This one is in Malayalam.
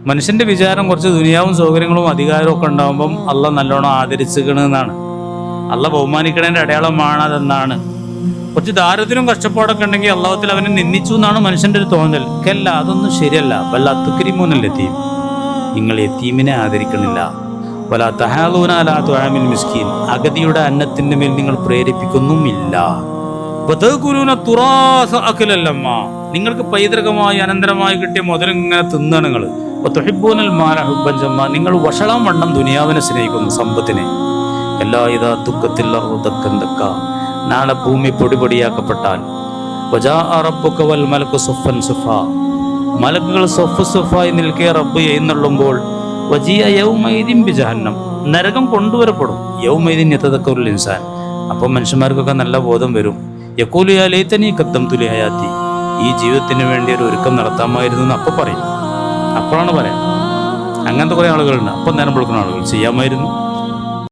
മനുഷ്യന്റെ വിചാരം കുറച്ച് ദുനിയാവും സൗകര്യങ്ങളും അധികാരവും ഒക്കെ ഉണ്ടാകുമ്പം അള്ള നല്ലോണം ആദരിച്ചുകണെന്നാണ്, അള്ള ബഹുമാനിക്കണേന്റെ അടയാളമാണ് അതെന്നാണ്. കുറച്ച് ദാരിദ്ര്യവും കഷ്ടപ്പാടൊക്കെ ഉണ്ടെങ്കിൽ അള്ളാഹുത്തിൽ അവനെ നിന്ദിച്ചു എന്നാണ് മനുഷ്യന്റെ ഒരു തോന്നൽ. കല്ല, അതൊന്നും ശരിയല്ല. വല്ല അത്തുക്കരിമോന്നല്ല യതീം, നിങ്ങൾ യതീമിനെ ആദരിക്കണില്ല. വല തഹാലൂന അലാ തുആമിൽ മിസ്കീൻ, അഗതിയുടെ അന്നത്തിന്റെ മേൽ നിങ്ങൾ പ്രേരിപ്പിക്കുന്നുമില്ല. വതകുലൂന തുറാസ അകലല്ലമ്മ, നിങ്ങൾക്ക് പൈതൃകമായി അനന്തരമായി കിട്ടിയ മുതലിങ്ങനെ തിന്നാണ് നിങ്ങൾ. വതുഹിബ്ബൂനൽ മാല ഹുബ്ബൻ ജമ്മ, നിങ്ങൾ വഷളം വണ്ണം ദുനിയാവിനെ സ്നേഹിക്കുന്നു, സമ്പത്തിനെ. എല്ലാ ഇദാ തുക്കത്തിൽ ദക്കൻ ദക്ക, നാളെ ഭൂമി പൊടിപൊടിയാക്കപ്പെട്ടാൽ. വജാഅ റബ്ബുക വൽ മലക്കു സുഫൻ സുഫാ, മലക്കുകൾ സൊഫ് സുഫായി നിൽക്കെ റബ്ബ് എഴുന്നള്ളുമ്പോൾ. വജിയ യൗമൈദിൻ ബിജഹന്നം, നരകം കൊണ്ടുവരപ്പെടും. യൗമൈദിൻ യതദക്കറുൽ ഇൻസാൻ, അപ്പം മനുഷ്യന്മാർക്കൊക്കെ നല്ല ബോധം വരും. യഖൂലു യാ ലൈതനി ഖദ്ദംതു ലി ഹയാത്തി, ഈ ജീവിതത്തിന് വേണ്ടി ഒരു ഒരുക്കം നടത്താമായിരുന്നു എന്ന് അപ്പം പറയും. അപ്പോഴാണ് പറയാം. അങ്ങനത്തെ കുറേ ആളുകളുണ്ട്. അപ്പം നേരം വിളിക്കുന്ന ആളുകൾ ചെയ്യാമായിരുന്നു.